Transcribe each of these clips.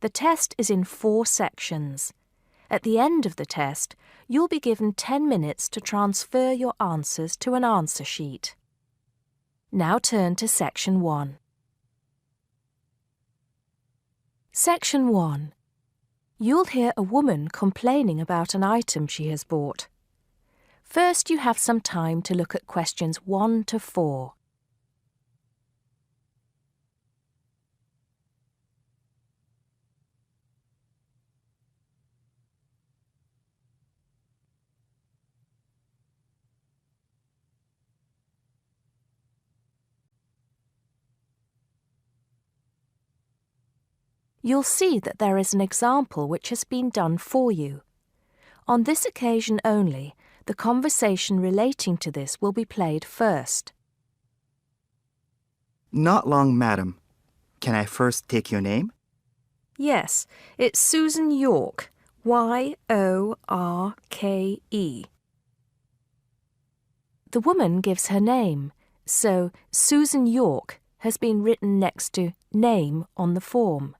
The test is in 4 sections. At the end of the test, you'll be given 10 minutes to transfer your answers to an answer sheet. Now turn to Section 1. Section 1. You'll hear a woman complaining about an item she has bought. First, you have some time to look at questions 1 to 4. You'll see that there is an example which has been done for you. On this occasion only, the conversation relating to this will be played first. Not long, madam. Can I first take your name? Yes, it's Susan Yorke, Yorke. The woman gives her name, so Susan Yorke has been written next to name on the form.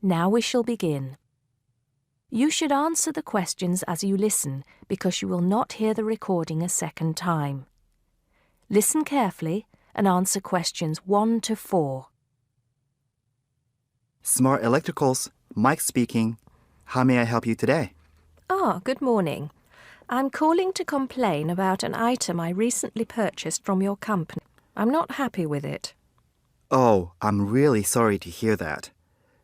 Now we shall begin. You should answer the questions as you listen because you will not hear the recording a second time. Listen carefully and answer questions 1 to 4. Smart Electricals, Mike speaking. How may I help you today? Good morning. I'm calling to complain about an item I recently purchased from your company. I'm not happy with it. Oh, I'm really sorry to hear that.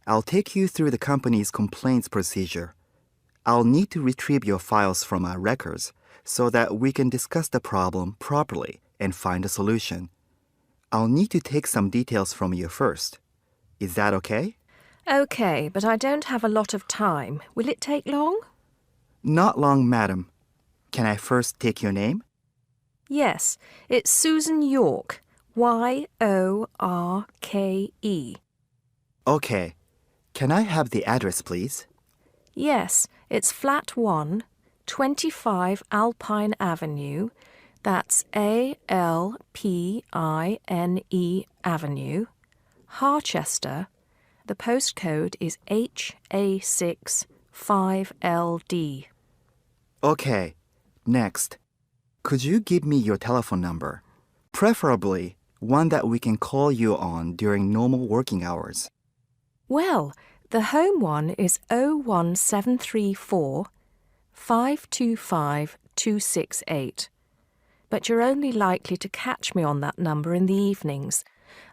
I'll take you through the company's complaints procedure. I'll need to retrieve your files from our records so that we can discuss the problem properly and find a solution. I'll need to take some details from you first. Is that okay? Okay, but I don't have a lot of time. Will it take long? Not long, madam. Can I first take your name? Yes, it's Susan Yorke, Yorke. Okay. Can I have the address, please? Yes, it's Flat 1, 25 Alpine Avenue. That's Alpine Avenue, Harchester. The postcode is HA6 5LD. Okay. Next. Could you give me your telephone number? Preferably one that we can call you on during normal working hours. Well, the home one is 01734 525 268. But you're only likely to catch me on that number in the evenings.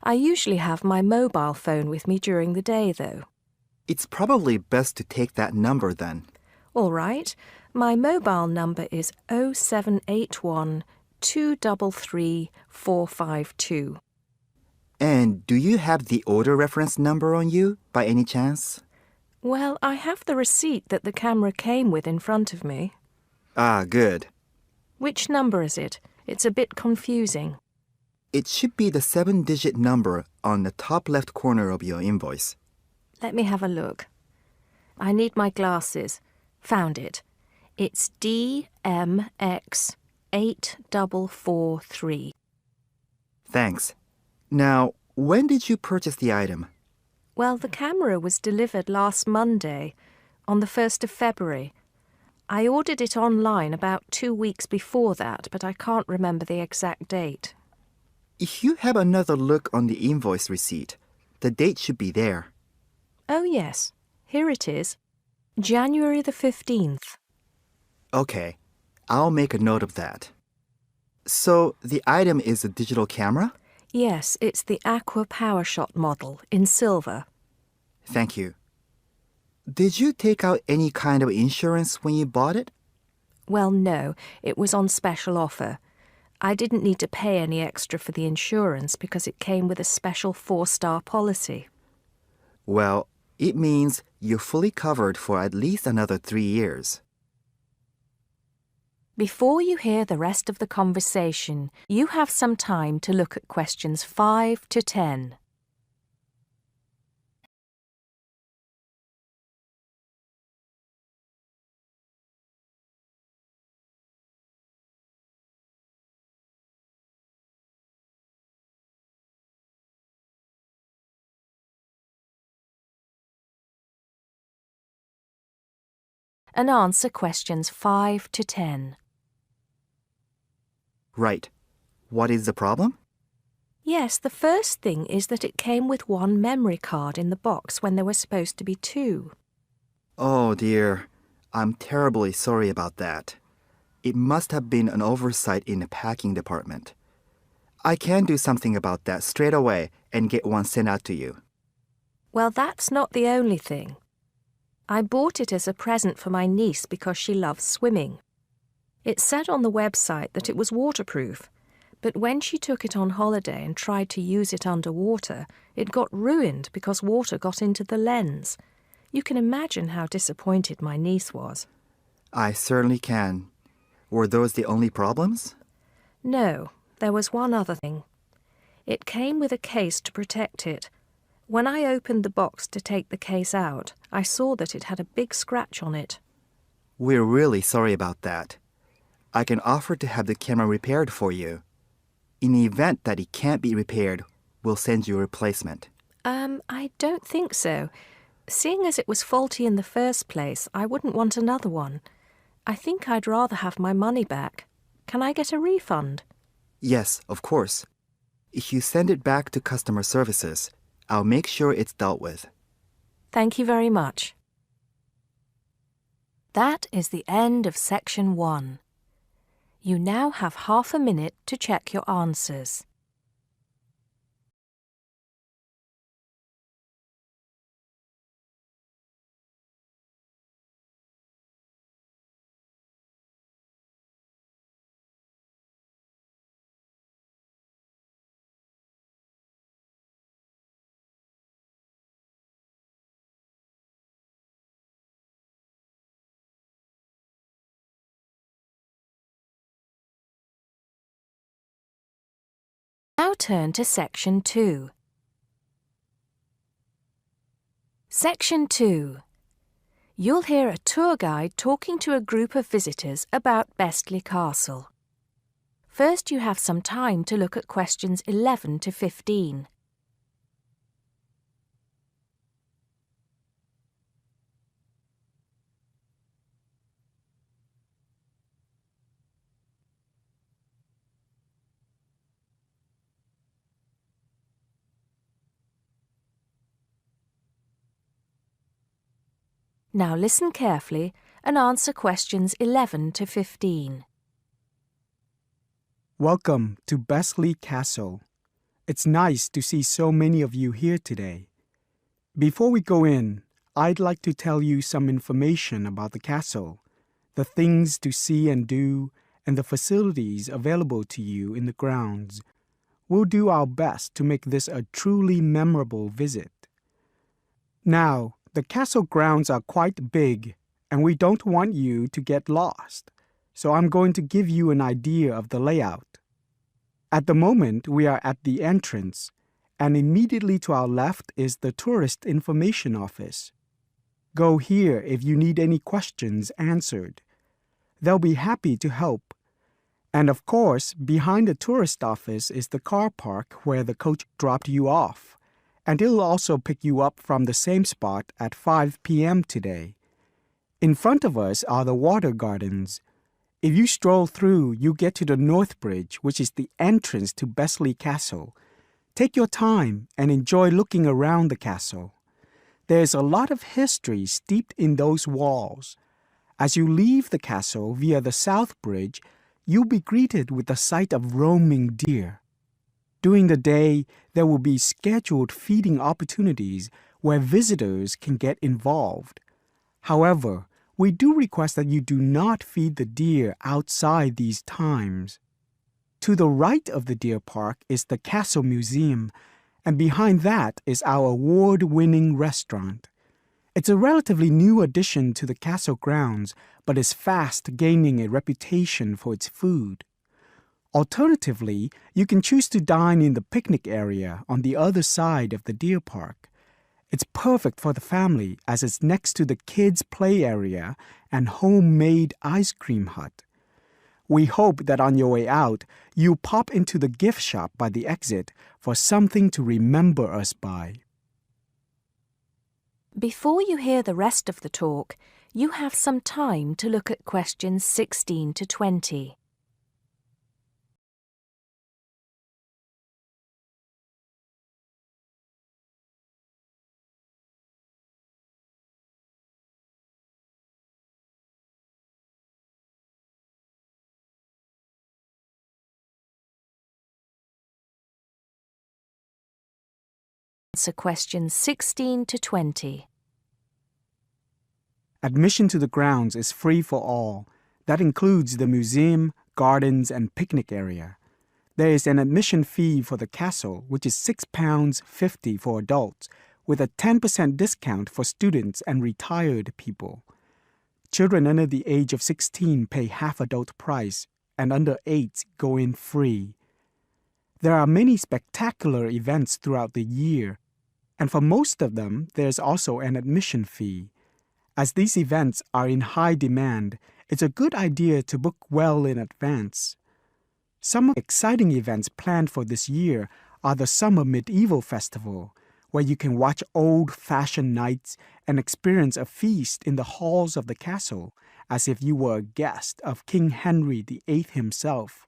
I usually have my mobile phone with me during the day, though. It's probably best to take that number then. All right. My mobile number is 0781 233 452. And do you have the order reference number on you, by any chance? Well, I have the receipt that the camera came with in front of me. Ah, good. Which number is it? It's a bit confusing. It should be the 7-digit number on the top left corner of your invoice. Let me have a look. I need my glasses. Found it. It's DMX 8443. Thanks. Now, when did you purchase the item? Well, the camera was delivered last Monday, on the 1st of February. I ordered it online about 2 weeks before that, but I can't remember the exact date. If you have another look on the invoice receipt, the date should be there. Oh, yes. Here it is. January the 15th. Okay, I'll make a note of that. So, the item is a digital camera? Yes, it's the Aqua PowerShot model in silver. Thank you. Did you take out any kind of insurance when you bought it? Well, no, it was on special offer. I didn't need to pay any extra for the insurance because it came with a special 4-star policy. Well, it means you're fully covered for at least another 3 years. Before you hear the rest of the conversation, you have some time to look at questions 5 to 10. and answer questions 5 to 10. Right. What is the problem? Yes, the first thing is that it came with one memory card in the box when there were supposed to be 2. Oh dear. I'm terribly sorry about that. It must have been an oversight in the packing department. I can do something about that straight away and get one sent out to you. Well, that's not the only thing. I bought it as a present for my niece because she loves swimming. It said on the website that it was waterproof, but when she took it on holiday and tried to use it underwater, it got ruined because water got into the lens. You can imagine how disappointed my niece was. I certainly can. Were those the only problems? No, there was one other thing. It came with a case to protect it. When I opened the box to take the case out, I saw that it had a big scratch on it. We're really sorry about that. I can offer to have the camera repaired for you. In the event that it can't be repaired, we'll send you a replacement. I don't think so. Seeing as it was faulty in the first place, I wouldn't want another one. I think I'd rather have my money back. Can I get a refund? Yes, of course. If you send it back to customer services, I'll make sure it's dealt with. Thank you very much. That is the end of section 1. You now have half a minute to check your answers. Now turn to section 2. Section 2. You'll hear a tour guide talking to a group of visitors about Bestley Castle. First, you have some time to look at questions 11 to 15. Now listen carefully and answer questions 11 to 15. Welcome to Bestley Castle. It's nice to see so many of you here today. Before we go in, I'd like to tell you some information about the castle, the things to see and do, and the facilities available to you in the grounds. We'll do our best to make this a truly memorable visit. Now, the castle grounds are quite big, and we don't want you to get lost, so I'm going to give you an idea of the layout. At the moment, we are at the entrance, and immediately to our left is the Tourist Information Office. Go here if you need any questions answered. They'll be happy to help. And of course, behind the tourist office is the car park where the coach dropped you off, and it'll also pick you up from the same spot at 5 p.m. today. In front of us are the water gardens. If you stroll through, you get to the North Bridge, which is the entrance to Bestley Castle. Take your time and enjoy looking around the castle. There's a lot of history steeped in those walls. As you leave the castle via the South Bridge, you'll be greeted with the sight of roaming deer. During the day, there will be scheduled feeding opportunities where visitors can get involved. However, we do request that you do not feed the deer outside these times. To the right of the deer park is the Castle Museum, and behind that is our award-winning restaurant. It's a relatively new addition to the castle grounds, but is fast gaining a reputation for its food. Alternatively, you can choose to dine in the picnic area on the other side of the deer park. It's perfect for the family as it's next to the kids' play area and homemade ice cream hut. We hope that on your way out, you pop into the gift shop by the exit for something to remember us by. Before you hear the rest of the talk, you have some time to look at questions 16 to 20. Answer questions 16 to 20. Admission to the grounds is free for all. That includes the museum, gardens, and picnic area. There is an admission fee for the castle, which is £6.50 for adults, with a 10% discount for students and retired people. Children under the age of 16 pay half adult price, and under 8 go in free. There are many spectacular events throughout the year, and for most of them, there's also an admission fee. As these events are in high demand, it's a good idea to book well in advance. Some exciting events planned for this year are the Summer Medieval Festival, where you can watch old-fashioned knights and experience a feast in the halls of the castle, as if you were a guest of King Henry VIII himself.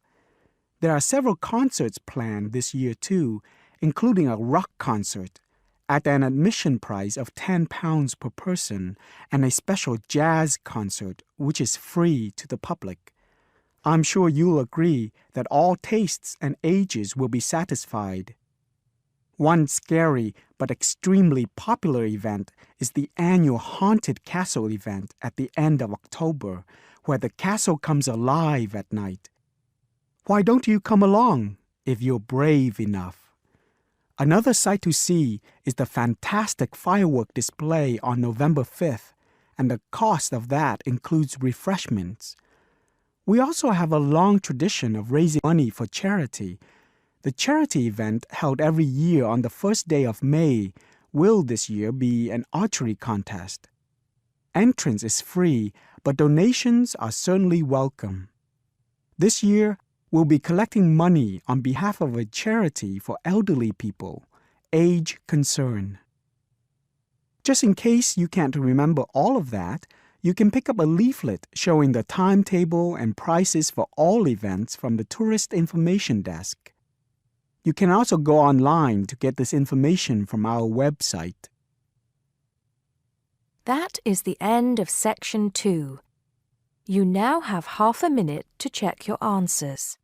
There are several concerts planned this year too, including a rock concert at an admission price of £10 per person and a special jazz concert which is free to the public. I'm sure you'll agree that all tastes and ages will be satisfied. One scary but extremely popular event is the annual Haunted Castle event at the end of October, where the castle comes alive at night. Why don't you come along if you're brave enough? Another sight to see is the fantastic firework display on November 5th, and the cost of that includes refreshments. We also have a long tradition of raising money for charity. The charity event held every year on the first day of May will this year be an archery contest. Entrance is free, but donations are certainly welcome. This year, we'll be collecting money on behalf of a charity for elderly people, Age Concern. Just in case you can't remember all of that, you can pick up a leaflet showing the timetable and prices for all events from the Tourist Information Desk. You can also go online to get this information from our website. That is the end of Section 2. You now have half a minute to check your answers.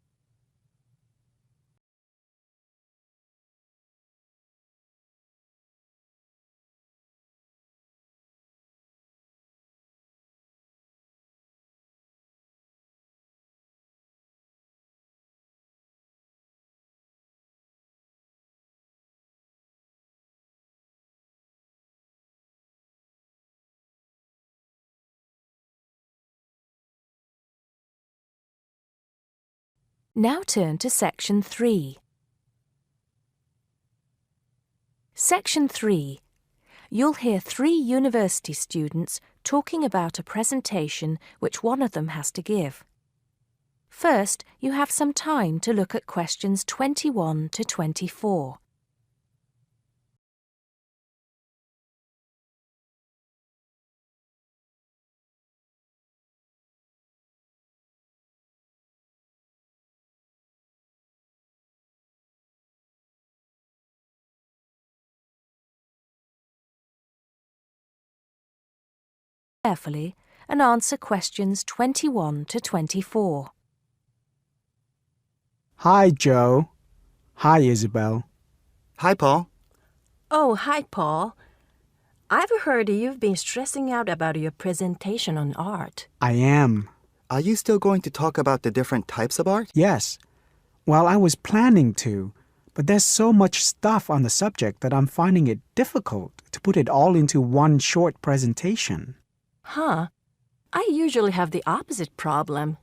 Now turn to Section 3. Section 3. You'll hear 3 university students talking about a presentation which one of them has to give. First, you have some time to look at questions 21 to 24. Carefully and answer questions 21 to 24. Hi, Joe. Hi, Isabel. Hi, Paul. Oh, hi, Paul. I've heard you've been stressing out about your presentation on art. I am. Are you still going to talk about the different types of art? Yes. Well, I was planning to, but there's so much stuff on the subject that I'm finding it difficult to put it all into one short presentation. Huh? I usually have the opposite problem.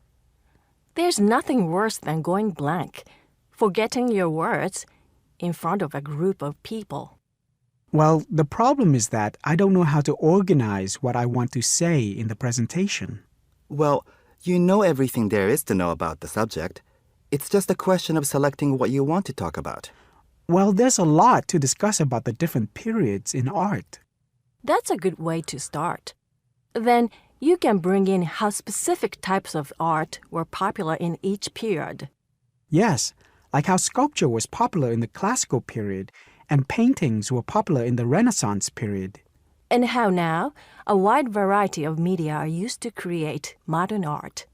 There's nothing worse than going blank, forgetting your words in front of a group of people. Well, the problem is that I don't know how to organize what I want to say in the presentation. Well, you know everything there is to know about the subject. It's just a question of selecting what you want to talk about. Well, there's a lot to discuss about the different periods in art. That's a good way to start. Then you can bring in how specific types of art were popular in each period. Yes, like how sculpture was popular in the classical period and paintings were popular in the Renaissance period. And how now a wide variety of media are used to create modern art.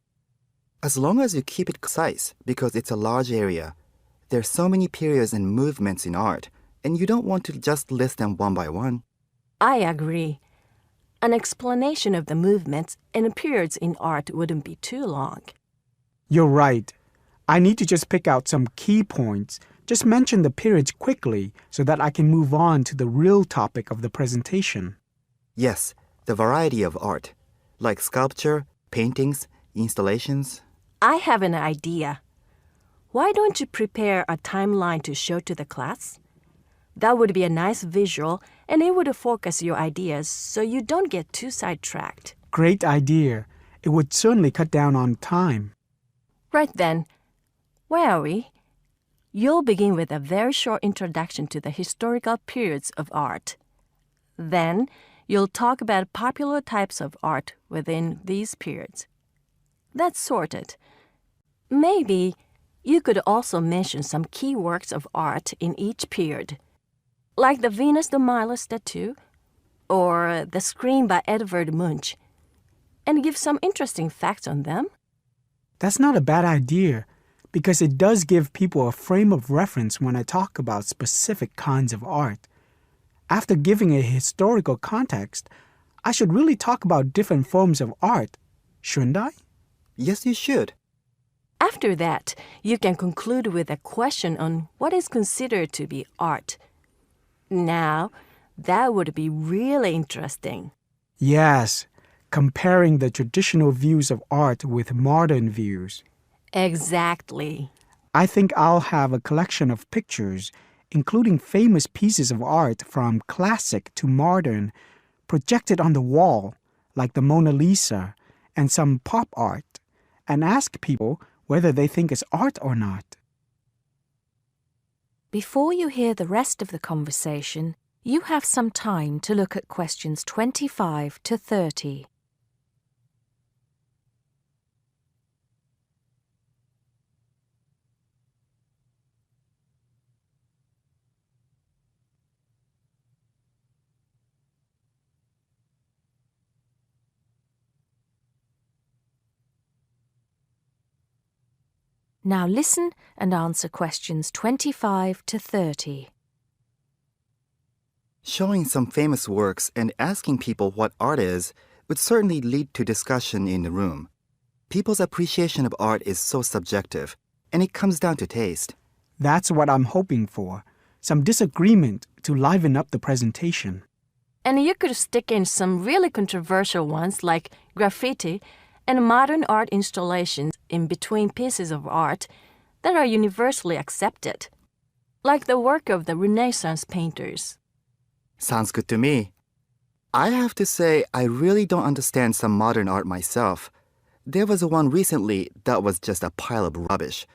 As long as you keep it concise, because it's a large area, there's so many periods and movements in art, and you don't want to just list them one by one. I agree. An explanation of the movements and periods in art wouldn't be too long. You're right. I need to just pick out some key points. Just mention the periods quickly so that I can move on to the real topic of the presentation. Yes, the variety of art, like sculpture, paintings, installations. I have an idea. Why don't you prepare a timeline to show to the class? That would be a nice visual, and it would focus your ideas so you don't get too sidetracked. Great idea. It would certainly cut down on time. Right then, where are we? You'll begin with a very short introduction to the historical periods of art. Then, you'll talk about popular types of art within these periods. That's sorted. Maybe you could also mention some key works of art in each period, like the Venus de Milo statue or the Scream by Edvard Munch, and give some interesting facts on them. That's not a bad idea, because it does give people a frame of reference when I talk about specific kinds of art. After giving a historical context, I should really talk about different forms of art, shouldn't I? Yes, you should. After that, you can conclude with a question on what is considered to be art. Now, that would be really interesting. Yes, comparing the traditional views of art with modern views. Exactly. I think I'll have a collection of pictures, including famous pieces of art from classic to modern, projected on the wall, like the Mona Lisa, and some pop art, and ask people whether they think it's art or not. Before you hear the rest of the conversation, you have some time to look at questions 25 to 30. Now listen and answer questions 25 to 30. Showing some famous works and asking people what art is would certainly lead to discussion in the room. People's appreciation of art is so subjective, and it comes down to taste. That's what I'm hoping for, some disagreement to liven up the presentation. And you could stick in some really controversial ones like graffiti and modern art installations in between pieces of art that are universally accepted, like the work of the Renaissance painters. Sounds good to me. I have to say, I really don't understand some modern art myself. There was one recently that was just a pile of rubbish.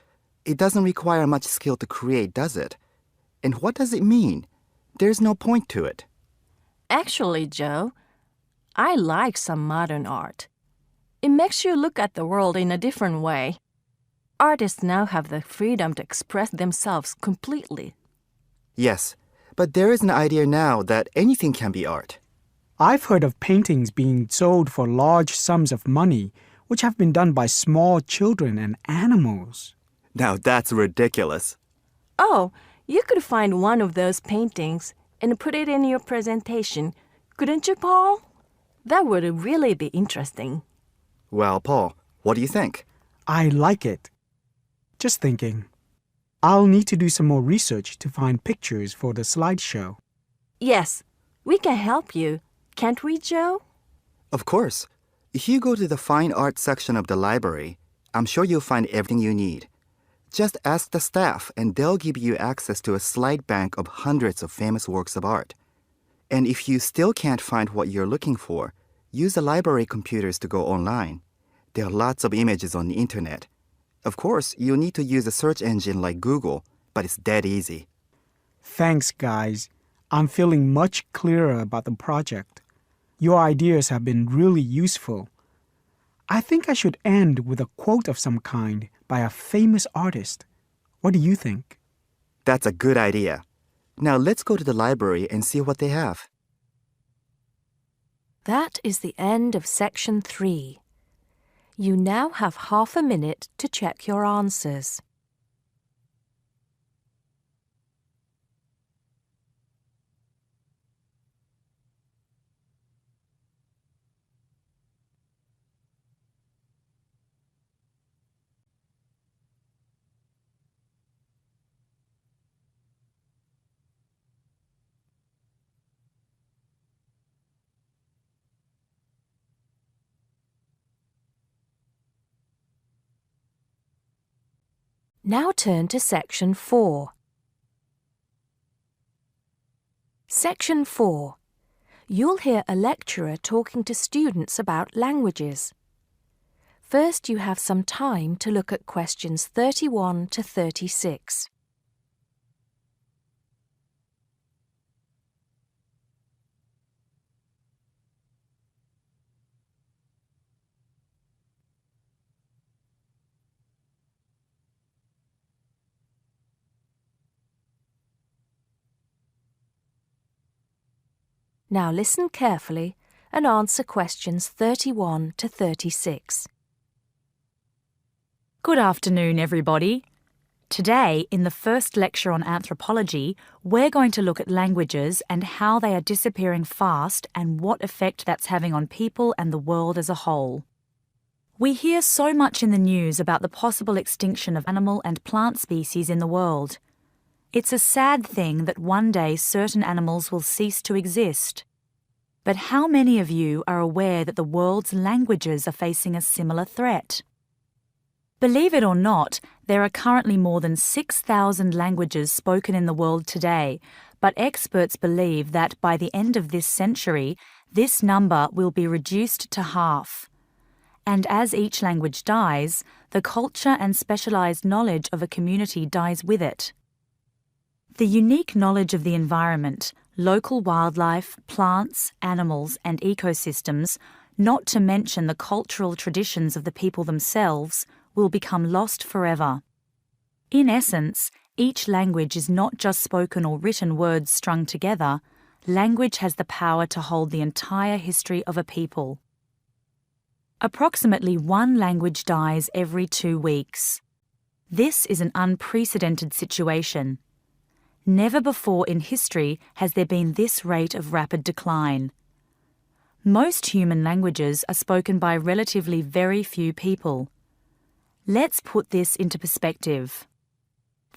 It doesn't require much skill to create, does it? And what does it mean? There's no point to it. Actually, Joe, I like some modern art. It makes you look at the world in a different way. Artists now have the freedom to express themselves completely. Yes, but there is an idea now that anything can be art. I've heard of paintings being sold for large sums of money, which have been done by small children and animals. Now that's ridiculous. Oh, you could find one of those paintings and put it in your presentation, couldn't you, Paul? That would really be interesting. Well, Paul, what do you think? I like it. Just thinking. I'll need to do some more research to find pictures for the slideshow. Yes, we can help you, can't we, Joe? Of course. If you go to the fine art section of the library, I'm sure you'll find everything you need. Just ask the staff and they'll give you access to a slide bank of hundreds of famous works of art. And if you still can't find what you're looking for, use the library computers to go online. There are lots of images on the internet. Of course, you'll need to use a search engine like Google, but it's dead easy. Thanks, guys. I'm feeling much clearer about the project. Your ideas have been really useful. I think I should end with a quote of some kind by a famous artist. What do you think? That's a good idea. Now let's go to the library and see what they have. That is the end of section 3. You now have half a minute to check your answers. Now turn to section 4. Section 4. You'll hear a lecturer talking to students about languages. First, you have some time to look at questions 31 to 36. Now listen carefully and answer questions 31 to 36. Good afternoon, everybody. Today, in the first lecture on anthropology, we're going to look at languages and how they are disappearing fast and what effect that's having on people and the world as a whole. We hear so much in the news about the possible extinction of animal and plant species in the world. It's a sad thing that one day certain animals will cease to exist. But how many of you are aware that the world's languages are facing a similar threat? Believe it or not, there are currently more than 6,000 languages spoken in the world today, but experts believe that by the end of this century, this number will be reduced to half. And as each language dies, the culture and specialized knowledge of a community dies with it. The unique knowledge of the environment, local wildlife, plants, animals, and ecosystems, not to mention the cultural traditions of the people themselves, will become lost forever. In essence, each language is not just spoken or written words strung together. Language has the power to hold the entire history of a people. Approximately one language dies every 2 weeks. This is an unprecedented situation. Never before in history has there been this rate of rapid decline. Most human languages are spoken by relatively very few people. Let's put this into perspective.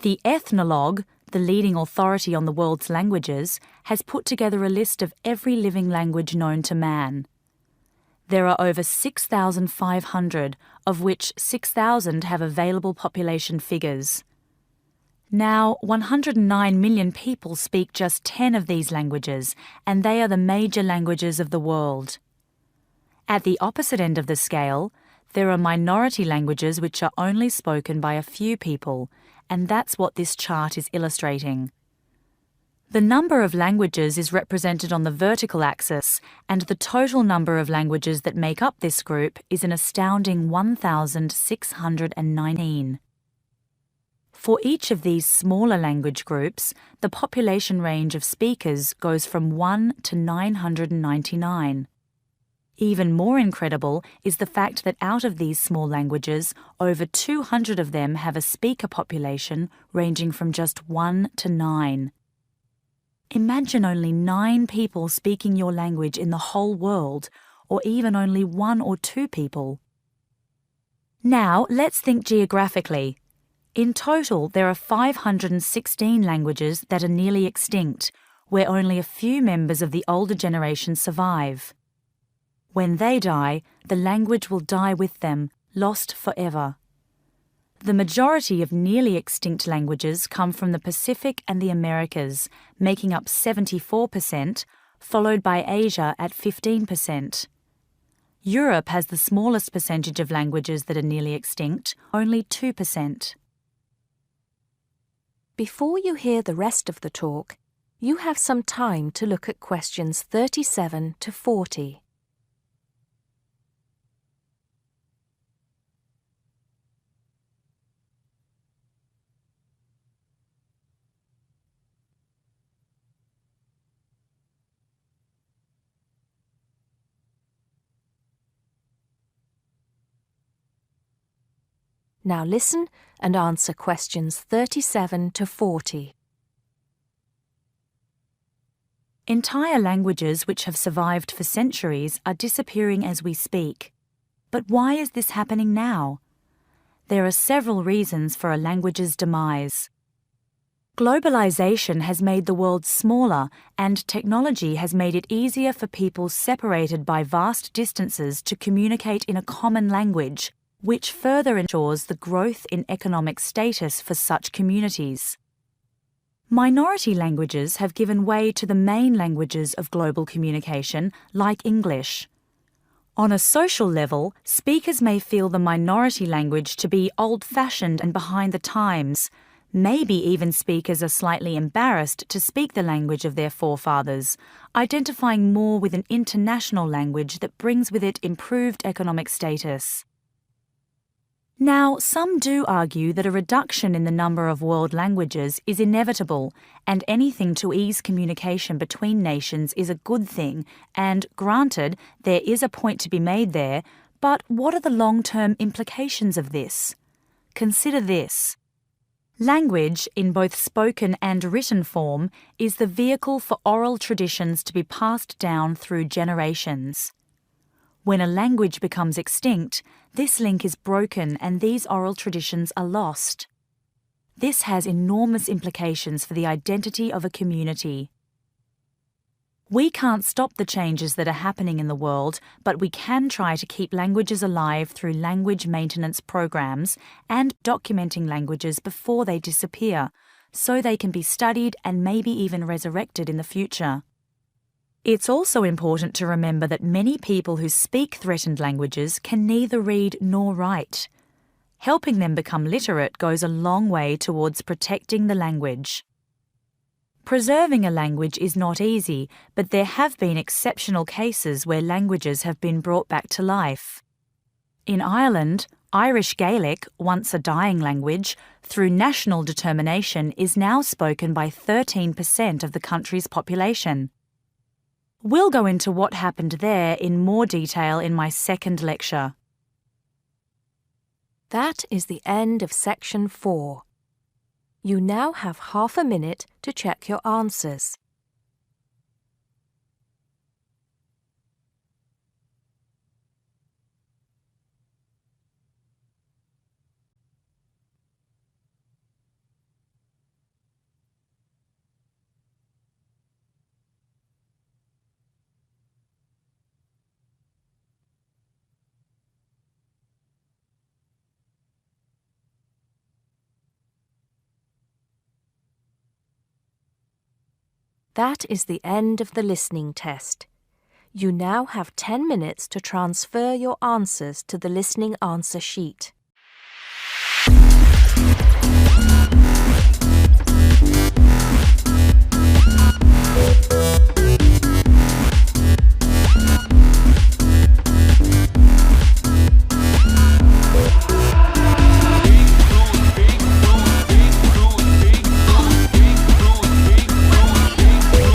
The Ethnologue, the leading authority on the world's languages, has put together a list of every living language known to man. There are over 6,500, of which 6,000 have available population figures. Now, 109 million people speak just 10 of these languages, and they are the major languages of the world. At the opposite end of the scale, there are minority languages which are only spoken by a few people, and that's what this chart is illustrating. The number of languages is represented on the vertical axis, and the total number of languages that make up this group is an astounding 1,619. For each of these smaller language groups, the population range of speakers goes from 1 to 999. Even more incredible is the fact that out of these small languages, over 200 of them have a speaker population ranging from just 1 to 9. Imagine only 9 people speaking your language in the whole world, or even only 1 or 2 people. Now, let's think geographically. In total, there are 516 languages that are nearly extinct, where only a few members of the older generation survive. When they die, the language will die with them, lost forever. The majority of nearly extinct languages come from the Pacific and the Americas, making up 74%, followed by Asia at 15%. Europe has the smallest percentage of languages that are nearly extinct, only 2%. Before you hear the rest of the talk, You have some time to look at questions 37 to 40. Now listen and answer questions 37 to 40. Entire languages which have survived for centuries are disappearing as we speak. But why is this happening now? There are several reasons for a language's demise. Globalization has made the world smaller, and technology has made it easier for people separated by vast distances to communicate in a common language, which further ensures the growth in economic status for such communities. Minority languages have given way to the main languages of global communication, like English. On a social level, speakers may feel the minority language to be old-fashioned and behind the times. Maybe even speakers are slightly embarrassed to speak the language of their forefathers, identifying more with an international language that brings with it improved economic status. Now, some do argue that a reduction in the number of world languages is inevitable, and anything to ease communication between nations is a good thing, and granted, there is a point to be made there, but what are the long-term implications of this? Consider this. Language, in both spoken and written form, is the vehicle for oral traditions to be passed down through generations. When a language becomes extinct, this link is broken and these oral traditions are lost. This has enormous implications for the identity of a community. We can't stop the changes that are happening in the world, but we can try to keep languages alive through language maintenance programs and documenting languages before they disappear, so they can be studied and maybe even resurrected in the future. It's also important to remember that many people who speak threatened languages can neither read nor write. Helping them become literate goes a long way towards protecting the language. Preserving a language is not easy, but there have been exceptional cases where languages have been brought back to life. In Ireland, Irish Gaelic, once a dying language, through national determination is now spoken by 13% of the country's population. We'll go into what happened there in more detail in my second lecture. That is the end of section 4. You now have half a minute to check your answers. That is the end of the listening test. You now have 10 minutes to transfer your answers to the listening answer sheet.